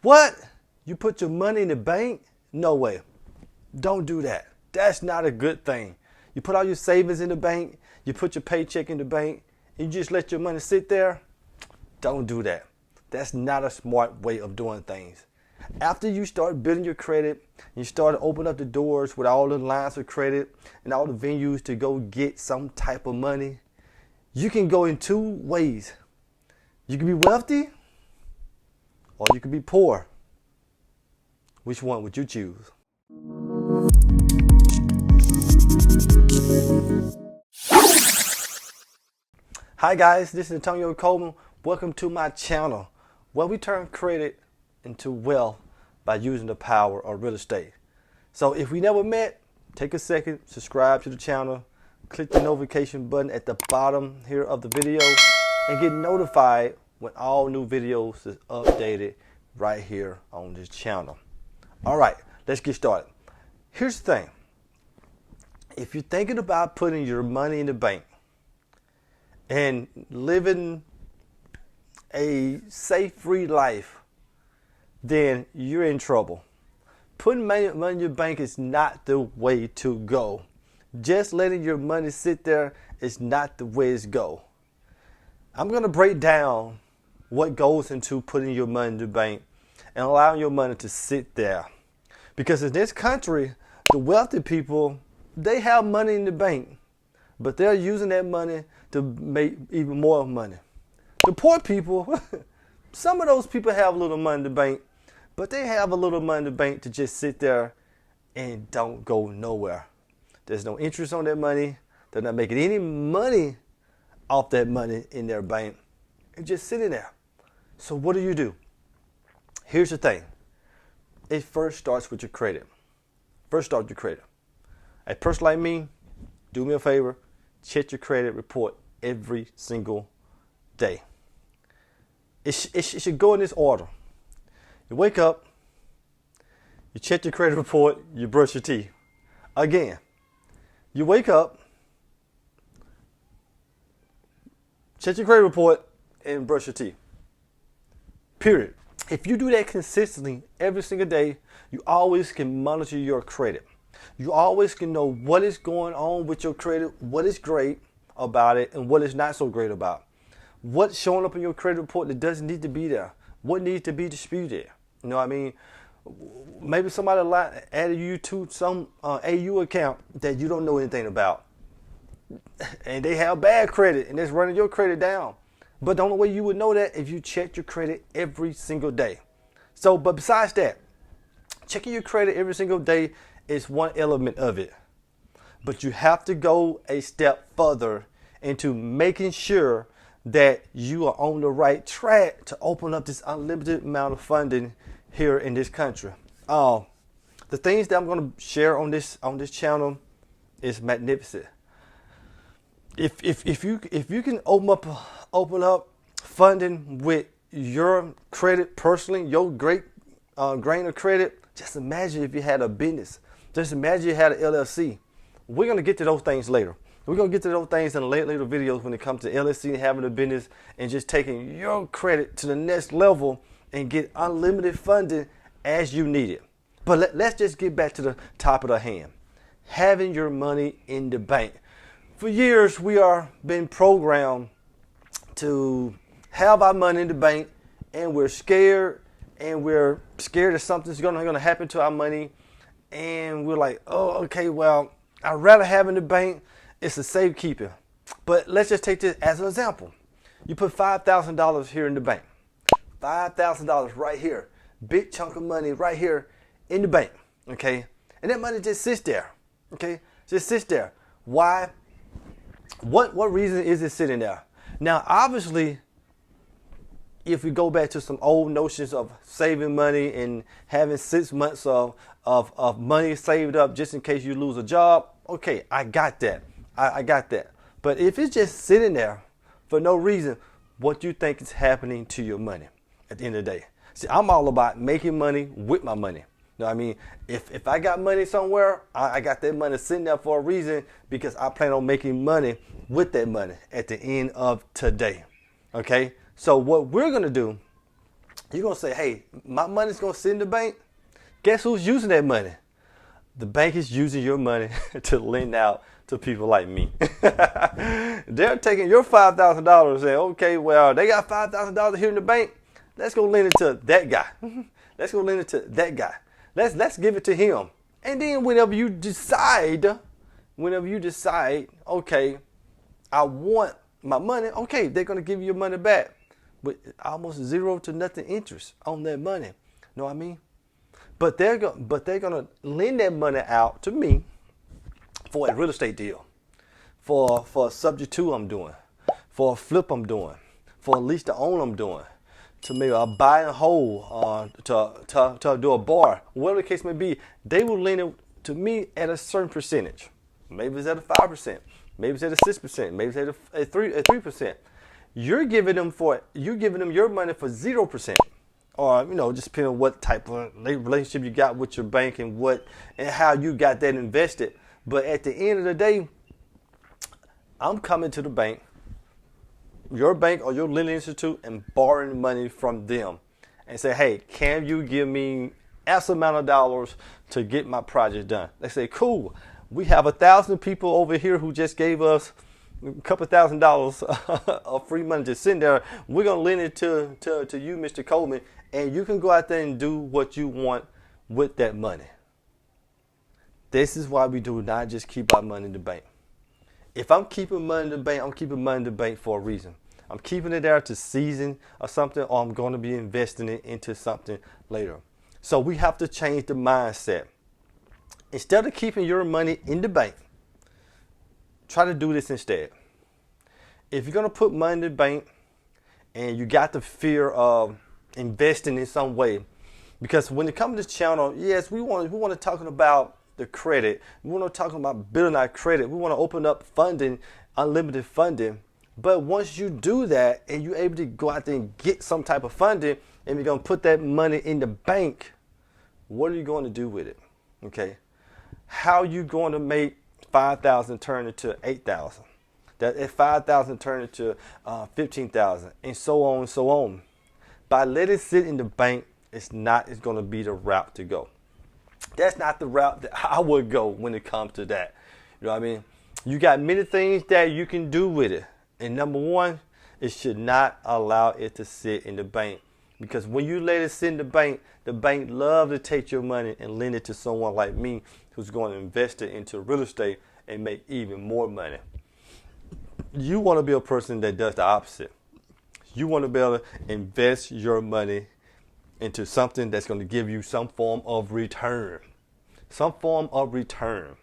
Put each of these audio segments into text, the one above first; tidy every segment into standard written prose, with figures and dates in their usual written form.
What? You put your money in the bank? No way. Don't do that. That's not a good thing. You put all your savings in the bank, you put your paycheck in the bank, and you just let your money sit there? Don't do that. That's not a smart way of doing things. After you start building your credit, you start to open up the doors with all the lines of credit and all the venues to go get some type of money, you can go in two ways. You can be wealthy or you can be poor. Which one would you choose? Hi guys, this is Antonio Coleman. Welcome to my channel where we turn credit into wealth by using the power of real estate. So if we never met, take a second, subscribe to the channel, click the notification button at the bottom here of the video, and get notified when all new videos is updated right here on this channel. All right, let's get started. Here's the thing. If you're thinking about putting your money in the bank and living a safe, free life, then you're in trouble. Putting money in your bank is not the way to go. Just letting your money sit there is not the way to go. I'm going to break down what goes into putting your money in the bank and allowing your money to sit there. Because in this country, the wealthy people, they have money in the bank, but they're using that money to make even more money. The poor people, some of those people have a little money in the bank, but they have a little money in the bank to just sit there and don't go nowhere. There's no interest on their money. They're not making any money off that money in their bank. It's just sitting there. So what do? Here's the thing. It first starts with your credit. First start with your credit. A person like me, do me a favor, check your credit report every single day. It should go in this order. You wake up, you check your credit report, you brush your teeth. Again, you wake up, check your credit report, and brush your teeth. Period. If you do that consistently every single day, you always can monitor your credit. You always can know what is going on with your credit, what is great about it, and what is not so great about it. What's showing up in your credit report that doesn't need to be there? What needs to be disputed? You know what I mean? Maybe somebody added you to some AU account that you don't know anything about. And they have bad credit and it's running your credit down. But the only way you would know that if you check your credit every single day. So, but besides that, checking your credit every single day is one element of it. But you have to go a step further into making sure that you are on the right track to open up this unlimited amount of funding here in this country. The things that I'm going to share on this channel is magnificent. If you can open up funding with your credit personally, your great grain of credit, just imagine if you had a business. Just imagine you had an LLC. We're going to get to those things later. We're going to get to those things in later videos when it comes to LLC and having a business and just taking your credit to the next level and get unlimited funding as you need it. But let's just get back to the top of the hand. Having your money in the bank. For years, we are been programmed to have our money in the bank, and we're scared that something's going to happen to our money. And we're like, oh, okay, well, I'd rather have it in the bank. It's a safekeeping. But let's just take this as an example. You put $5,000 here in the bank. $5,000 right here. Big chunk of money right here in the bank. Okay? And that money just sits there. Okay? Just sits there. Why? What reason is it sitting there? Now, obviously, if we go back to some old notions of saving money and having 6 months of money saved up just in case you lose a job, okay, I got that. I got that. But if it's just sitting there for no reason, what do you think is happening to your money at the end of the day? See, I'm all about making money with my money. You know what I mean? If I got money somewhere, I got that money sitting there for a reason because I plan on making money with that money at the end of today. Okay? So what we're going to do You're going to say, hey, my money's going to sit in the bank. Guess who's using that money? The bank is using your money to lend out to people like me. They're taking your $5,000 and saying, okay, well, they got $5,000 here in the bank. Let's go lend it to that guy. Let's go lend it to that guy. Let's give it to him. And then whenever you decide, okay, I want my money, okay, they're going to give you your money back with almost zero to nothing interest on that money. Know what I mean? But they're going to lend that money out to me for a real estate deal, for a subject to I'm doing, for a flip I'm doing, for a lease to own I'm doing, to maybe a buy and hold, to do a bar, whatever the case may be. They will lend it to me at a certain percentage. Maybe it's at a 5%, maybe it's at a 6%, maybe it's at a 3%. You're giving them your money for 0%. Or, just depending on what type of relationship you got with your bank and how you got that invested. But at the end of the day, I'm coming to the bank, your bank or your lending institute, and borrowing money from them and say, hey, can you give me X amount of dollars to get my project done? They say, cool. We have 1,000 people over here who just gave us a couple $1,000 of free money to send there. We're going to lend it to you, Mr. Coleman, and you can go out there and do what you want with that money. This is why we do not just keep our money in the bank. If I'm keeping money in the bank, I'm keeping money in the bank for a reason. I'm keeping it there to season or something, or I'm going to be investing it into something later. So we have to change the mindset. Instead of keeping your money in the bank, try to do this instead. If you're going to put money in the bank and you got the fear of investing in some way, because when it comes to this channel, yes, we want to talk about the credit. We want to talk about building our credit. We want to open up funding, unlimited funding. But once you do that and you're able to go out there and get some type of funding and you're going to put that money in the bank, what are you going to do with it? Okay. How are you going to make 5,000 turn into 8,000? That if 5,000 turn into 15,000, and so on and so on. By letting it sit in the bank, it's going to be the route to go. That's not the route that I would go when it comes to that. You know what I mean? You got many things that you can do with it. And number one, it should not allow it to sit in the bank. Because when you let it sit in the bank love to take your money and lend it to someone like me who's going to invest it into real estate and make even more money. You want to be a person that does the opposite. You want to be able to invest your money into something that's going to give you some form of return. Some form of return.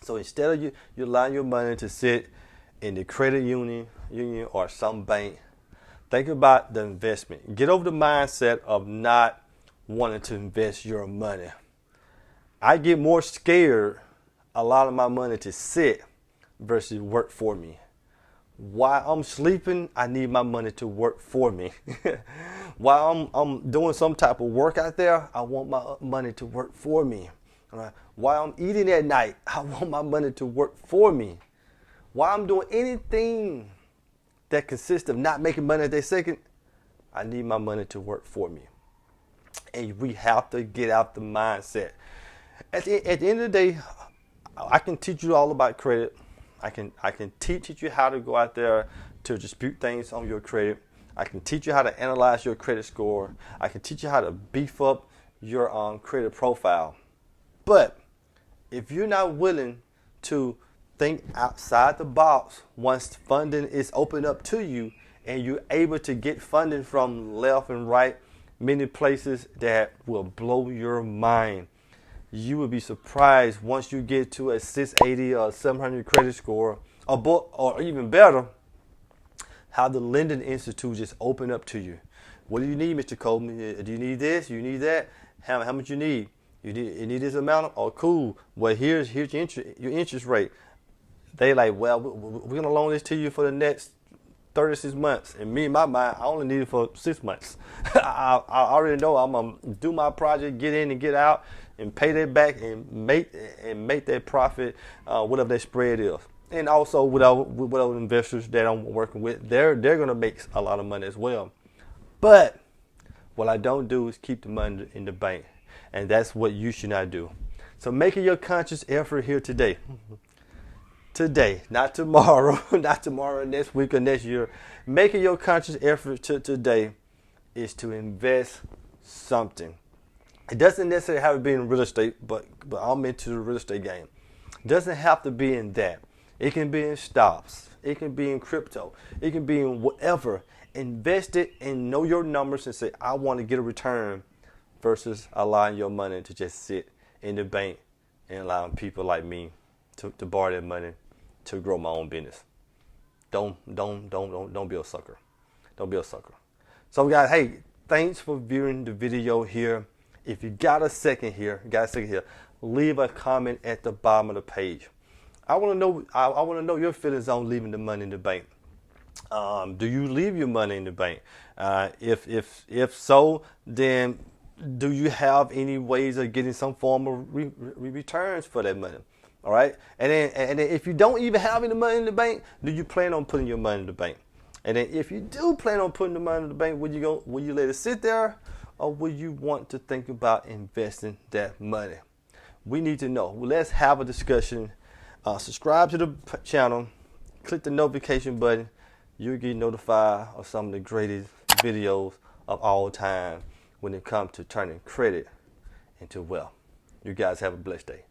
So instead of you allowing your money to sit in the credit union or some bank, think about the investment. Get over the mindset of not wanting to invest your money. I get more scared a lot of my money to sit versus work for me. While I'm sleeping, I need my money to work for me. While I'm doing some type of work out there, I want my money to work for me. Right? While I'm eating at night, I want my money to work for me. While I'm doing anything that consists of not making money at that second, I need my money to work for me. And we have to get out the mindset. At the end of the day, I can teach you all about credit. I can teach you how to go out there to dispute things on your credit. I can teach you how to analyze your credit score. I can teach you how to beef up your credit profile. But if you're not willing to think outside the box once funding is opened up to you and you're able to get funding from left and right, many places that will blow your mind. You will be surprised once you get to a 680 or 700 credit score, or even better, how the lending institute just open up to you. What do you need, Mr. Coleman? Do you need this? You need that? How much you need? You need this amount? Oh, cool. Well, here's your interest rate. They like, well, we're gonna loan this to you for the next 36 months. And me in my mind, I only need it for 6 months. I already know I'm gonna do my project, get in and get out, and pay that back and make that profit, whatever that spread is. And also with other investors that I'm working with, they're gonna make a lot of money as well. But What I don't do is keep the money in the bank. And that's what you should not do. So making your conscious effort here today. Today, not tomorrow, not tomorrow, next week or next year. Making your conscious effort today is to invest something. It doesn't necessarily have to be in real estate, but I'm into the real estate game. It doesn't have to be in that. It can be in stocks. It can be in crypto. It can be in whatever. Invest it and know your numbers and say, I want to get a return, versus allowing your money to just sit in the bank and allowing people like me to borrow their money to grow my own business. Don't be a sucker. Don't be a sucker. So guys, hey, thanks for viewing the video here. If you got a second here, leave a comment at the bottom of the page. I want to know your feelings on leaving the money in the bank. Do you leave your money in the bank? If so, then do you have any ways of getting some form of returns for that money? All right, and then if you don't even have any money in the bank, do you plan on putting your money in the bank? And then if you do plan on putting the money in the bank, will you let it sit there, or will you want to think about investing that money? We need to know. Well, let's have a discussion. Subscribe to the channel, click the notification button. You'll get notified of some of the greatest videos of all time when it comes to turning credit into wealth. You guys have a blessed day.